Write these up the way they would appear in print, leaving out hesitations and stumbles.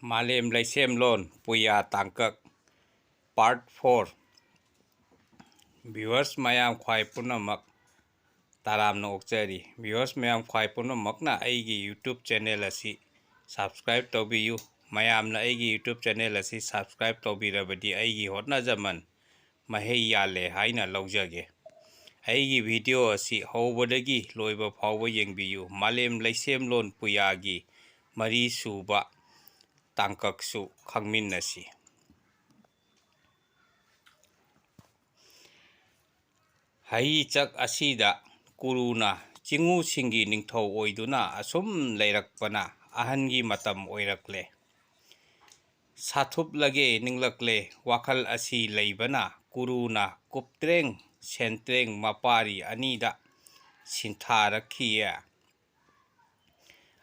ꯃꯥꯂꯦꯝ ꯂꯩꯁꯦꯝꯂꯣꯟ ꯄꯨꯌꯥ ꯇꯥꯡꯀꯛ ꯄꯥꯔꯠ 4 ꯚ꯭ꯌꯨꯋꯔꯁ ꯃꯌꯥꯝ ꯈ꯭ꯋꯥꯏ ꯄꯨꯝꯅꯃꯛ ꯇꯔꯥꯝꯅ ꯑꯣꯛꯆꯔꯤ꯫ ꯚ꯭ꯌꯨꯋꯔꯁ ꯃꯌꯥꯝ ꯈ꯭ꯋꯥꯏ ꯄꯨꯝꯅꯃꯛꯅ ꯑꯩꯒꯤ ꯌꯨꯇ꯭ꯌꯨꯕ ꯆꯦꯅꯦꯜ ꯑꯁꯤ ꯁꯕꯁꯀ꯭ꯔꯥꯏꯕ ꯇꯧꯕꯤꯌꯨ꯫ ꯃꯌꯥꯝꯅ ꯑꯩꯒꯤ ꯌꯨꯇ꯭ꯌꯨꯕ ꯆꯦꯅꯦꯜ ꯑꯁꯤ ꯁꯕꯁꯀ꯭ꯔꯥꯏꯕ ꯇꯧꯕꯤꯔꯕꯗꯤ ꯑꯩꯒꯤ ꯍꯣꯠꯅꯖꯃꯟ ꯃꯍꯩ ꯌꯥꯜꯂꯦ ꯍꯥꯏꯅ ꯂꯧꯖꯒꯦ꯫ ꯑꯩꯒꯤ ꯚꯤꯗꯤꯑꯣ ꯑꯁꯤ ꯍꯧꯕꯗꯒꯤ ꯂꯣꯏꯕ ꯐꯥꯎꯕ ꯌꯦꯡꯕꯤꯌꯨ꯫ ꯃꯥꯂꯦꯝ ꯂꯩꯁꯦꯝꯂꯣꯟ ꯄꯨꯌꯥꯒꯤ ꯃꯔꯤꯁꯨꯕ ꯇꯥꯡꯀꯛꯁꯨ ꯈꯪꯃꯤꯟꯅꯁꯤ꯫ ꯍꯩꯆꯛ ꯑꯁꯤꯗ ꯀꯨꯔꯨꯅ ꯆꯤꯉꯨꯁꯤꯡꯒꯤ ꯅꯤꯡꯊꯧ ꯑꯣꯏꯗꯨꯅ ꯑꯁꯨꯝ ꯂꯩꯔꯛꯄꯅ ꯑꯍꯟꯒꯤ ꯃꯇꯝ ꯑꯣꯏꯔꯛꯂꯦ꯫ ꯁꯥꯊꯨꯞꯂꯒꯦ ꯅꯤꯡꯂꯛꯂꯦ ꯋꯥꯈꯜ ꯑꯁꯤ ꯂꯩꯕꯅ ꯀꯨꯔꯨꯅ ꯀꯨꯞꯇ꯭ꯔꯦꯡ ꯁꯦꯟꯇ꯭ꯔꯦꯡ ꯃꯄꯥꯔꯤ ꯑꯅꯤꯗ ꯁꯤꯟꯊꯥꯔꯛꯈꯤꯌꯦ꯫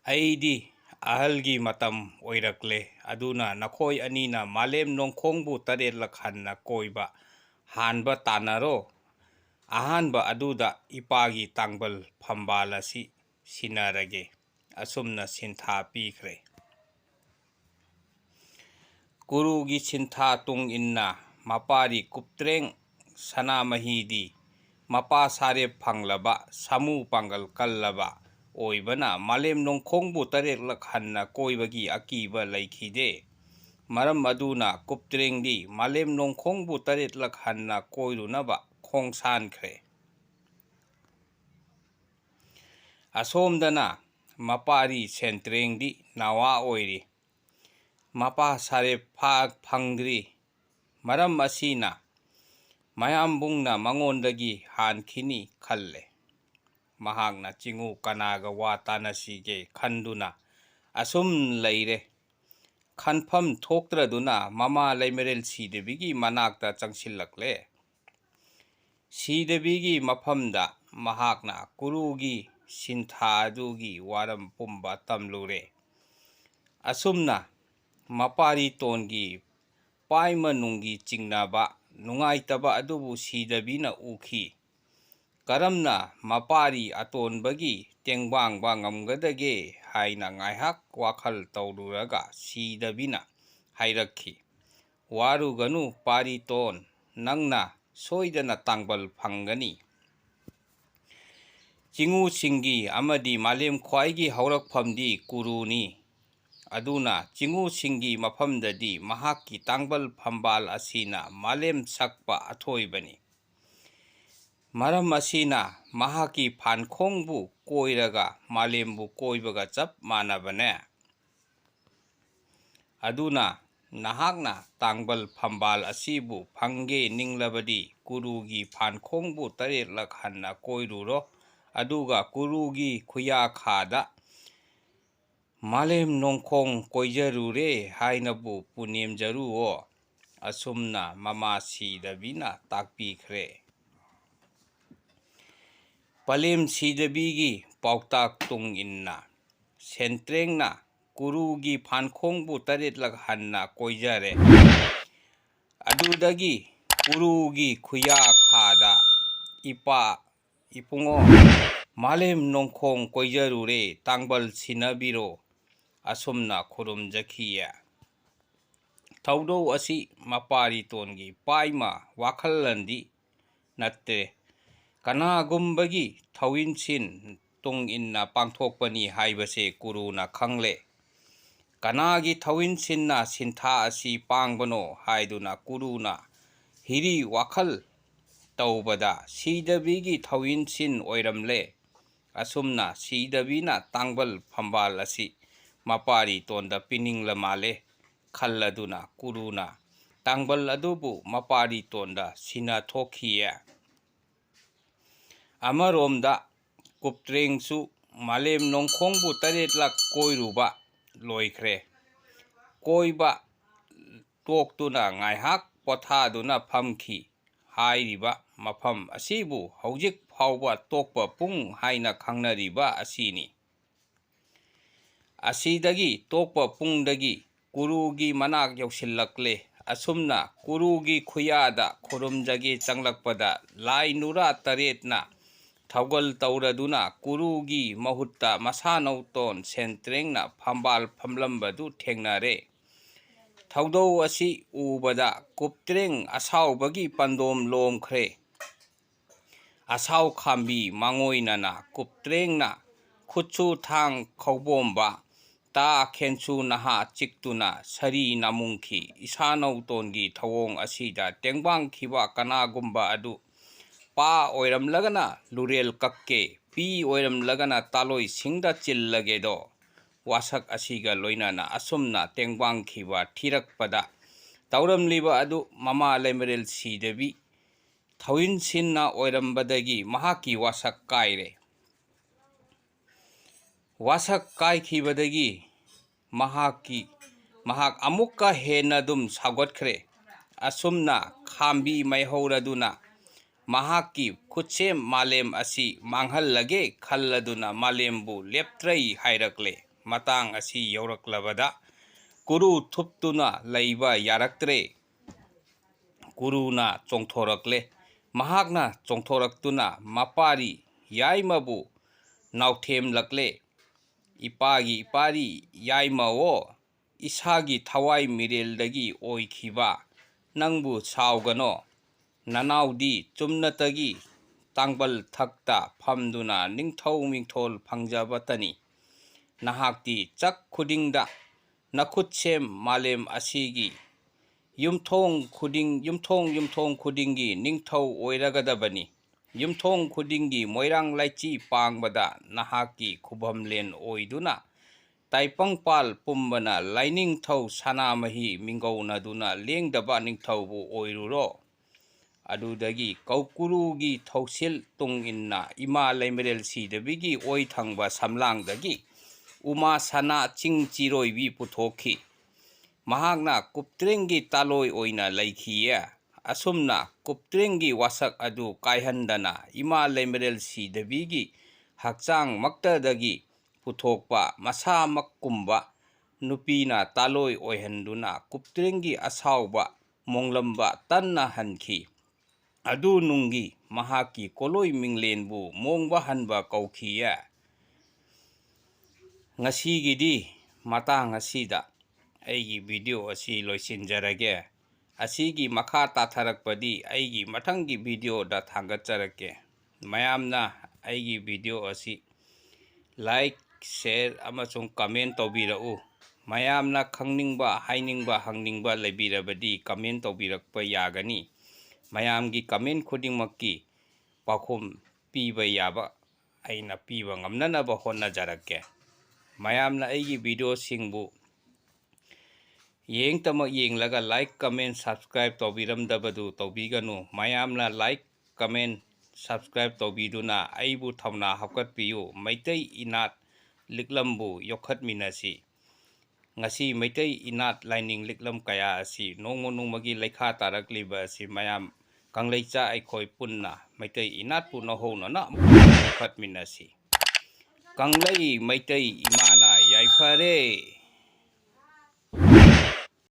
ꯑꯩꯗꯤ ꯑꯍꯜꯒꯤ ꯃꯇꯝ ꯑꯣꯏꯔꯛꯂꯦ ꯑꯗꯨꯅ ꯅꯈꯣꯏ ꯑꯅꯤꯅ ꯃꯥꯂꯦꯝ ꯅꯣꯡꯈꯣꯡꯕꯨ 3ꯂꯛ ꯍꯟꯅ ꯀꯣꯏꯕ ꯍꯥꯟꯕ ꯇꯥꯟꯅꯔꯣ꯫ ꯑꯍꯥꯟꯕ ꯑꯗꯨꯗ ꯏꯄꯥꯒꯤ ꯇꯥꯡꯕꯜ ꯐꯝꯕꯥꯜ ꯑꯁꯤ ꯁꯤꯟꯅꯔꯒꯦ꯫ ꯑꯁꯨꯝꯅ ꯁꯤꯟꯊꯥ ꯄꯤꯈ꯭ꯔꯦ꯫ ꯀꯨꯔꯨꯒꯤ ꯁꯤꯟꯊꯥ ꯇꯨꯡ ꯏꯟꯅ ꯃꯄꯥꯔꯤ ꯀꯨꯞꯇ꯭ꯔꯦꯡ ꯁꯅꯥꯃꯍꯤꯗꯤ ꯃꯄꯥ ꯁꯥꯔꯦꯞ ꯐꯪꯂꯕ ꯁꯥꯃꯨ ꯄꯥꯡꯒꯜ ꯀꯜꯂꯕ ꯑꯣꯏꯕꯅ ꯃꯥꯂꯦꯝ ꯅꯣꯡꯈꯣꯡꯕꯨ 3ꯂꯛ ꯍꯟꯅ ꯀꯣꯏꯕꯒꯤ ꯑꯀꯤꯕ ꯂꯩꯈꯤꯗꯦ꯫ ꯃꯔꯝ ꯑꯗꯨꯅ ꯀꯨꯞꯇ꯭ꯔꯦꯡꯗꯤ ꯃꯥꯂꯦꯝ ꯅꯣꯡꯈꯣꯡꯕꯨ 3ꯂꯛ ꯍꯟꯅ ꯀꯣꯏꯔꯨꯅꯕ ꯈꯣꯡꯁꯥꯟꯈ꯭ꯔꯦ꯫ ꯑꯁꯣꯝꯗꯅ ꯃꯄꯥꯔꯤ ꯁꯦꯟꯇ꯭ꯔꯦꯡꯗꯤ ꯅꯋꯥ ꯑꯣꯏꯔꯤ꯫ ꯃꯄꯥ ꯁꯥꯔꯦꯞ ꯐꯪꯗ꯭ꯔꯤ꯫ ꯃꯔꯝ ꯑꯁꯤꯅ ꯃꯌꯥꯝꯕꯨꯡꯅ ꯃꯉꯣꯟꯗꯒꯤ ꯍꯥꯟꯈꯤꯅꯤ ꯈꯜꯂꯦ꯫ ꯃꯍꯥꯛꯅ ꯆꯤꯉꯨ ꯀꯅꯥꯒ ꯋꯥ ꯇꯥꯟꯅꯁꯤꯒꯦ ꯈꯟꯗꯨꯅ ꯑꯁꯨꯝ ꯂꯩꯔꯦ꯫ ꯈꯟꯐꯝ ꯊꯣꯛꯇ꯭ꯔꯗꯨꯅ ꯃꯃꯥ ꯂꯩꯃꯔꯦꯜ ꯁꯤꯗꯕꯤꯒꯤ ꯃꯅꯥꯛꯇ ꯆꯪꯁꯤꯜꯂꯛꯂꯦ꯫ ꯁꯤꯗꯕꯤꯒꯤ ꯃꯐꯝꯗ ꯃꯍꯥꯛꯅ ꯀꯨꯔꯨꯒꯤ ꯁꯤꯟꯊꯥ ꯑꯗꯨꯒꯤ ꯋꯥꯔꯝ ꯄꯨꯝꯕ ꯇꯝꯂꯨꯔꯦ꯫ ꯑꯁꯨꯝꯅ ꯃꯄꯥꯔꯤꯇꯣꯟꯒꯤ ꯄꯥꯏꯃꯅꯨꯡꯒꯤ ꯆꯤꯡꯅꯕ ꯅꯨꯡꯉꯥꯏꯇꯕ ꯑꯗꯨꯕꯨ ꯁꯤꯗꯕꯤꯅ ꯎꯈꯤ꯫ ꯀꯔꯝꯅ ꯃꯄꯥꯔꯤ ꯑꯇꯣꯟꯕꯒꯤ ꯇꯦꯡꯕꯥꯡꯕ ꯉꯝꯒꯗꯒꯦ ꯍꯥꯏꯅ ꯉꯥꯏꯍꯥꯛ ꯋꯥꯈꯜ ꯇꯧꯔꯨꯔꯒ ꯁꯤꯗꯕꯤꯅ ꯍꯥꯏꯔꯛꯈꯤ, ꯋꯥꯔꯨꯒꯅꯨ ꯄꯥꯔꯤꯇꯣꯟ, ꯅꯪꯅ ꯁꯣꯏꯗꯅ ꯇꯥꯡꯕꯜ ꯐꯪꯒꯅꯤ꯫ ꯆꯤꯉꯨꯁꯤꯡꯒꯤ ꯑꯃꯗꯤ ꯃꯥꯂꯦꯝ ꯈ꯭ꯋꯥꯏꯒꯤ ꯍꯧꯔꯛꯐꯝꯗꯤ ꯀꯨꯔꯨꯅꯤ꯫ ꯑꯗꯨꯅ ꯆꯤꯉꯨꯁꯤꯡꯒꯤ ꯃꯐꯝꯗꯗꯤ ꯃꯍꯥꯛꯀꯤ ꯇꯥꯡꯕꯜ ꯐꯝꯕꯥꯜ ꯑꯁꯤꯅ ꯃꯥꯂꯦꯝ ꯁꯛꯄ ꯑꯊꯣꯏꯕꯅꯤ꯫ ꯃꯔꯝ ꯑꯁꯤꯅ ꯃꯍꯥꯛꯀꯤ ꯐꯥꯟꯈꯣꯡꯕꯨ ꯀꯣꯏꯔꯒ ꯃꯥꯂꯦꯝꯕꯨ ꯀꯣꯏꯕꯒ ꯆꯞ ꯃꯥꯟꯅꯕꯅꯦ꯫ ꯑꯗꯨꯅ ꯅꯍꯥꯛꯅ ꯇꯥꯡꯕꯜ ꯐꯝꯕꯥꯜ ꯑꯁꯤꯕꯨ ꯐꯪꯒꯦ ꯅꯤꯡꯂꯕꯗꯤ ꯀꯨꯔꯨꯒꯤ ꯐꯥꯟꯈꯣꯡꯕꯨ 3ꯂꯛ ꯍꯟꯅ ꯀꯣꯏꯔꯨꯔꯣ꯫ ꯑꯗꯨꯒ ꯀꯨꯔꯨꯒꯤ ꯈꯨꯌꯥꯈꯥꯗ ꯃꯥꯂꯦꯝ ꯅꯣꯡꯈꯣꯡ ꯀꯣꯏꯖꯔꯨꯔꯦ ꯍꯥꯏꯅꯕꯨ ꯄꯨꯅꯦꯝꯖꯔꯨꯑꯣ꯫ ꯑꯁꯨꯝꯅ ꯃꯃꯥ ꯁꯤꯗꯕꯤꯅ ꯇꯥꯛꯄꯤꯈ꯭ꯔꯦ꯫ ꯄꯂꯦꯝ ꯁꯤꯗꯕꯤꯒꯤ ꯄꯥꯎꯇꯥꯛ ꯇꯨꯡ ꯏꯟꯅ ꯁꯦꯟꯇ꯭ꯔꯦꯡꯅ ꯀꯨꯔꯨꯒꯤ ꯐꯥꯟꯈꯣꯡꯕꯨ 3ꯂꯛ ꯍꯟꯅ ꯀꯣꯏꯖꯔꯦ꯫ ꯑꯗꯨꯗꯒꯤ ꯀꯨꯔꯨꯒꯤ ꯈꯨꯌꯥꯈꯥꯗ ꯏꯄꯨꯉꯣ ꯃꯥꯂꯦꯝ ꯅꯣꯡꯈꯣꯡ ꯀꯣꯏꯖꯔꯨꯔꯦ ꯇꯥꯡꯕꯜ ꯁꯤꯟꯅꯕꯤꯔꯣ꯫ ꯑꯁꯨꯝꯅ ꯈꯨꯔꯨꯝꯖꯈꯤꯌꯦ꯫ ꯊꯧꯗꯧ ꯑꯁꯤ ꯃꯄꯥꯔꯤꯇꯣꯟꯒꯤ ꯄꯥꯏꯃ ꯋꯥꯈꯜꯂꯟꯗꯤ ꯅꯠꯇ꯭ꯔꯦ꯫ ꯀꯅꯥꯒꯨꯝꯕꯒꯤ ꯊꯧꯏꯟꯁꯤꯟ ꯇꯨꯡ ꯏꯟꯅ ꯄꯥꯡꯊꯣꯛꯄꯅꯤ ꯍꯥꯏꯕꯁꯦ ꯀꯨꯔꯨꯅ ꯈꯪꯂꯦ꯫ ꯀꯅꯥꯒꯤ ꯊꯧꯏꯟꯁꯤꯟꯅ ꯁꯤꯟꯊꯥ ꯑꯁꯤ ꯄꯥꯡꯕꯅꯣ ꯍꯥꯏꯗꯨꯅ ꯀꯨꯔꯨꯅ ꯍꯤꯔꯤ ꯋꯥꯈꯜ ꯇꯧꯕꯗ ꯁꯤꯗꯕꯤꯒꯤ ꯊꯧꯏꯟꯁꯤꯟ ꯑꯣꯏꯔꯝꯂꯦ꯫ ꯑꯁꯨꯝꯅ ꯁꯤꯗꯕꯤꯅ ꯇꯥꯡꯕꯜ ꯐꯝꯕꯥꯜ ꯑꯁꯤ ꯃꯄꯥꯔꯤꯇꯣꯟꯗ ꯄꯤꯅꯤꯡꯂ ꯃꯥꯜꯂꯦ ꯈꯜꯂꯗꯨꯅ ꯀꯨꯔꯨꯅ ꯇꯥꯡꯕꯜ ꯑꯗꯨꯕꯨ ꯃꯄꯥꯔꯤꯇꯣꯟꯗ ꯁꯤꯟꯅꯊꯣꯛꯈꯤꯌꯦ꯫ ꯑꯃꯔꯣꯝꯗ ꯀꯨꯞꯇ꯭ꯔꯦꯡꯁꯨ ꯃꯥꯂꯦꯝ ꯅꯣꯡꯈꯣꯡꯕꯨ 3ꯂꯛ ꯀꯣꯏꯔꯨꯕ ꯂꯣꯏꯈ꯭ꯔꯦ꯫ ꯀꯣꯏꯕ ꯇꯣꯛꯇꯨꯅ ꯉꯥꯏꯍꯥꯛ ꯄꯣꯊꯥꯗꯨꯅ ꯐꯝꯈꯤ꯫ ꯍꯥꯏꯔꯤꯕ ꯃꯐꯝ ꯑꯁꯤꯕꯨ ꯍꯧꯖꯤꯛ ꯐꯥꯎꯕ ꯇꯣꯛꯄ ꯄꯨꯡ ꯍꯥꯏꯅ ꯈꯪꯅꯔꯤꯕ ꯑꯁꯤꯅꯤ꯫ ꯑꯁꯤꯗꯒꯤ ꯇꯣꯛꯄ ꯄꯨꯡꯗꯒꯤ ꯀꯨꯔꯨꯒꯤ ꯃꯅꯥꯛ ꯌꯧꯁꯤꯜꯂꯛꯂꯦ꯫ ꯑꯁꯨꯝꯅ ꯀꯨꯔꯨꯒꯤ ꯈꯨꯌꯥꯗ ꯈꯨꯔꯨꯝꯖꯒꯦ ꯆꯪꯂꯛꯄꯗ ꯂꯥꯏ ꯅꯨꯔꯥ 8ꯅ ꯊꯧꯒꯜ ꯇꯧꯔꯗꯨꯅ ꯀꯨꯔꯨꯒꯤ ꯃꯍꯨꯠꯇ ꯃꯁꯥꯅꯧꯇꯣꯟ ꯁꯦꯟꯇ꯭ꯔꯦꯡꯅ ꯐꯝꯕꯥꯜ ꯐꯝꯂꯝꯕꯗꯨ ꯊꯦꯡꯅꯔꯦ꯫ ꯊꯧꯗꯧ ꯑꯁꯤ ꯎꯕꯗ ꯀꯨꯞꯇ꯭ꯔꯦꯡ ꯑꯁꯥꯎꯕꯒꯤ ꯄꯟꯗꯣꯝ ꯂꯣꯝꯈ꯭ꯔꯦ꯫ ꯑꯁꯥꯎ ꯈꯥꯝꯕꯤ ꯃꯥꯡꯑꯣꯏꯅꯅ ꯀꯨꯞꯇ꯭ꯔꯦꯡꯅ ꯈꯨꯠꯁꯨ ꯊꯥꯡ ꯈꯧꯕꯣꯝꯕ ꯇꯥ ꯈꯦꯟꯁꯨ ꯅꯍꯥ ꯆꯤꯛꯇꯨꯅ ꯁꯔꯤ ꯅꯥꯃꯨꯡꯈꯤ꯫ ꯏꯁꯥꯅꯧꯇꯣꯟꯒꯤ ꯊꯧꯑꯣꯡ ꯑꯁꯤꯗ ꯇꯦꯡꯕꯥꯡꯈꯤꯕ ꯀꯅꯥꯒꯨꯝꯕ ꯑꯗꯨ ꯄꯥ ꯑꯣꯏꯔꯝꯂꯒꯅ ꯂꯨꯔꯦꯜ ꯀꯛꯀꯦ, ꯄꯤ ꯑꯣꯏꯔꯝꯂꯒꯅ ꯇꯥꯂꯣꯏꯁꯤꯡꯗ ꯆꯤꯜꯂꯒꯦꯗꯣ ꯋꯥꯁꯛ ꯑꯁꯤꯒ ꯂꯣꯏꯅꯅ ꯑꯁꯨꯝꯅ ꯇꯦꯡꯕꯥꯡꯈꯤꯕ ꯊꯤꯔꯛꯄꯗ ꯇꯧꯔꯝꯂꯤꯕ ꯑꯗꯨ ꯃꯃꯥ ꯂꯩꯃꯔꯦꯜ ꯁꯤꯗꯦꯕꯤ ꯊꯧꯏꯟꯁꯤꯟꯅ ꯑꯣꯏꯔꯝꯕꯗꯒꯤ ꯃꯍꯥꯛꯀꯤ ꯋꯥꯁꯛ ꯀꯥꯏꯔꯦ꯫ ꯋꯥꯁꯛ ꯀꯥꯏꯈꯤꯕꯗꯒꯤ ꯃꯍꯥꯛ ꯑꯃꯨꯛꯀ ꯍꯦꯟꯅꯗꯨꯝ ꯁꯥꯎꯒꯠꯈ꯭ꯔꯦ꯫ ꯑꯁꯨꯝꯅ ꯈꯥꯝꯕꯤ ꯃꯩꯍꯧꯔꯗꯨꯅ ꯃꯍꯥꯛꯀꯤ ꯈꯨꯠꯁꯦꯝ ꯃꯥꯂꯦꯝ ꯑꯁꯤ ꯃꯥꯡꯍꯜꯂꯒꯦ ꯈꯜꯂꯗꯨꯅ ꯃꯥꯂꯦꯝꯕꯨ ꯂꯦꯞꯇ꯭ꯔꯩ ꯍꯥꯏꯔꯛꯂꯦ꯫ ꯃꯇꯥꯡ ꯑꯁꯤ ꯌꯧꯔꯛꯂꯕꯗ ꯀꯨꯔꯨ ꯊꯨꯞꯇꯨꯅ ꯂꯩꯕ ꯌꯥꯔꯛꯇ꯭ꯔꯦ꯫ ꯀꯨꯔꯨꯅ ꯆꯣꯡꯊꯣꯔꯛꯂꯦ꯫ ꯃꯍꯥꯛꯅ ꯆꯣꯡꯊꯣꯔꯛꯇꯨꯅ ꯃꯄꯥꯔꯤ ꯌꯥꯏꯃꯕꯨ ꯅꯥꯎꯊꯦꯝꯂꯛꯂꯦ꯫ ꯏꯄꯥꯒꯤ ꯏꯄꯥꯔꯤ ꯌꯥꯏꯃꯥꯋꯣ, ꯏꯁꯥꯒꯤ ꯊꯋꯥꯏ ꯃꯤꯔꯦꯜꯗꯒꯤ ꯑꯣꯏꯈꯤꯕ ꯅꯪꯕꯨ ꯁꯥꯎꯒꯅꯣ꯫ ꯅꯅꯥꯎꯗꯤ ꯆꯨꯝꯅꯇꯒꯤ ꯇꯥꯡꯕꯜ ꯊꯛꯇ ꯐꯝꯗꯨꯅ ꯅꯤꯡꯊꯧ ꯃꯤꯡꯊꯣꯜ ꯐꯪꯖꯕꯇꯅꯤ꯫ ꯅꯍꯥꯛꯇꯤ ꯆꯛ ꯈꯨꯗꯤꯡꯗ ꯅꯈꯨꯠꯁꯦꯝ ꯃꯥꯂꯦꯝ ꯑꯁꯤꯒꯤ ꯌꯨꯝꯊꯣꯡ ꯈꯨꯗꯤꯡꯒꯤ ꯅꯤꯡꯊꯧ ꯑꯣꯏꯔꯒꯗꯕꯅꯤ꯫ ꯌꯨꯝꯊꯣꯡ ꯈꯨꯗꯤꯡꯒꯤ ꯃꯣꯏꯔꯥꯡ ꯂꯩꯆꯤ ꯄꯥꯡꯕꯗ ꯅꯍꯥꯛꯀꯤ ꯈꯨꯕꯝꯂꯦꯟ ꯑꯣꯏꯗꯨꯅ ꯇꯥꯏꯄꯪꯄꯥꯜ ꯄꯨꯝꯕꯅ ꯂꯥꯏꯅꯤꯡꯊꯧ ꯁꯅꯥꯃꯍꯤ ꯃꯤꯡꯒꯧꯅꯗꯨꯅ ꯂꯦꯡꯗꯕ ꯅꯤꯡꯊꯧꯕꯨ ꯑꯣꯏꯔꯨꯔꯣ꯫ ꯑꯗꯨꯗꯒꯤ ꯀꯧꯀꯨꯔꯨꯒꯤ ꯊꯧꯁꯤꯜ ꯇꯨꯡ ꯏꯟꯅ ꯏꯃꯥ ꯂꯩꯃꯔꯦꯜ ꯁꯤꯗꯦꯕꯤꯒꯤ ꯑꯣꯏ ꯊꯪꯕ ꯁꯝꯂꯥꯡꯗꯒꯤ ꯎꯃꯥ ꯁꯅꯥ ꯆꯤꯡ-ꯆꯤꯔꯣꯏꯕꯤ ꯄꯨꯊꯣꯛꯈꯤ꯫ ꯃꯍꯥꯛꯅ ꯀꯨꯞꯇ꯭ꯔꯦꯡꯒꯤ ꯇꯥꯂꯣꯏ ꯑꯣꯏꯅ ꯂꯩꯈꯤꯌꯦ꯫ ꯑꯁꯨꯝꯅ ꯀꯨꯞꯇ꯭ꯔꯦꯡꯒꯤ ꯋꯥꯁꯛ ꯑꯗꯨ ꯀꯥꯏꯍꯟꯗꯅ ꯏꯃꯥ ꯂꯩꯃꯔꯦꯜ ꯁꯤꯗꯦꯕꯤꯒꯤ ꯍꯛꯆꯥꯡꯃꯛꯇꯗꯒꯤ ꯄꯨꯊꯣꯛꯄ ꯃꯁꯥꯃꯛꯀꯨꯝꯕ ꯅꯨꯄꯤꯅ ꯇꯥꯂꯣꯏ ꯑꯣꯏꯍꯟꯗꯨꯅ ꯀꯨꯞꯇ꯭ꯔꯦꯡꯒꯤ ꯑꯁꯥꯎꯕ ꯃꯣꯡꯂꯝꯕ ꯇꯟꯅ ꯍꯟꯈꯤ꯫ ꯑꯗꯨ ꯅꯨꯡꯒꯤ ꯃꯍꯥꯛꯀꯤ ꯀꯣꯂꯣꯏ ꯃꯤꯡꯂꯦꯟꯕꯨ ꯃꯣꯡꯕ ꯍꯟꯕ ꯀꯧꯈꯤꯌꯦ꯫ ꯉꯁꯤꯒꯤꯗꯤ ꯃꯇꯥꯡ ꯑꯁꯤꯗ ꯑꯩꯒꯤ ꯚꯤꯗꯤꯑꯣ ꯑꯁꯤ ꯂꯣꯏꯁꯤꯟꯖꯔꯒꯦ꯫ ꯑꯁꯤꯒꯤ ꯃꯈꯥ ꯇꯥꯊꯔꯛꯄꯗꯤ ꯑꯩꯒꯤ ꯃꯊꯪꯒꯤ ꯚꯤꯗꯤꯑꯣꯗ ꯊꯥꯡꯒꯠꯆꯔꯛꯀꯦ꯫ ꯃꯌꯥꯝꯅ ꯑꯩꯒꯤ ꯚꯤꯗꯤꯑꯣ ꯑꯁꯤ ꯂꯥꯏꯛ, ꯁꯦꯌꯔ ꯑꯃꯁꯨꯡ ꯀꯃꯦꯟ ꯇꯧꯕꯤꯔꯛꯎ꯫ ꯃꯌꯥꯝꯅ ꯈꯪꯅꯤꯡꯕ, ꯍꯥꯏꯅꯤꯡꯕ, ꯍꯪꯅꯤꯡꯕ ꯂꯩꯕꯤꯔꯕꯗꯤ ꯀꯃꯦꯟ ꯇꯧꯕꯤꯔꯛꯄ ꯌꯥꯒꯅꯤ꯫ ꯃꯌꯥꯝꯒꯤ ꯀꯃꯦꯟ ꯈꯨꯗꯤꯡꯃꯛꯀꯤ ꯄꯥꯎꯈꯨꯝ ꯄꯤꯕ ꯌꯥꯕ ꯑꯩꯅ ꯄꯤꯕ ꯉꯝꯅꯅꯕ ꯍꯣꯠꯅꯖꯔꯛꯀꯦ꯫ ꯃꯌꯥꯝꯅ ꯑꯩꯒꯤ ꯚꯤꯗꯤꯑꯣꯁꯤꯡꯕꯨ ꯌꯦꯡꯇꯃꯛ ꯌꯦꯡꯂꯒ ꯂꯥꯏꯛ, ꯀꯃꯦꯟ, ꯁꯕꯁꯀ꯭ꯔꯥꯏꯕ ꯇꯧꯕꯤꯔꯝꯗꯕꯗꯨ ꯇꯧꯕꯤꯒꯅꯨ꯫ ꯃꯌꯥꯝꯅ ꯂꯥꯏꯛ, ꯀꯃꯦꯟ, ꯁꯕꯁꯀ꯭ꯔꯥꯏꯕ ꯇꯧꯕꯤꯗꯨꯅ ꯑꯩꯕꯨ ꯊꯧꯅꯥ ꯍꯥꯞꯀꯠꯄꯤꯌꯨ꯫ ꯃꯩꯇꯩ ꯏꯅꯥꯠ ꯂꯤꯛꯂꯝꯕꯨ ꯌꯣꯛꯈꯠꯃꯤꯟꯅꯁꯤ꯫ ꯉꯁꯤ ꯃꯩꯇꯩ ꯏꯅꯥꯠ ꯂꯥꯏꯅꯤꯡ ꯂꯤꯛꯂꯝ ꯀꯌꯥ ꯑꯁꯤ ꯅꯣꯡꯃ ꯅꯣꯡꯃꯒꯤ ꯂꯩꯈꯥ ꯇꯥꯔꯛꯂꯤꯕ ꯑꯁꯤ ꯃꯌꯥꯝ ꯀꯪꯂꯩꯆꯥ ꯑꯩꯈꯣꯏ ꯄꯨꯟꯅ ꯃꯩꯇꯩ ꯏꯅꯥꯠꯄꯨ ꯅꯧꯍꯧꯅꯅ ꯑꯃꯨꯛ ꯌꯣꯛꯈꯠꯃꯤꯟꯅꯁꯤ꯫ ꯀꯪꯂꯩ ꯃꯩꯇꯩ ꯏꯃꯥꯅ ꯌꯥꯏꯐꯔꯦ꯫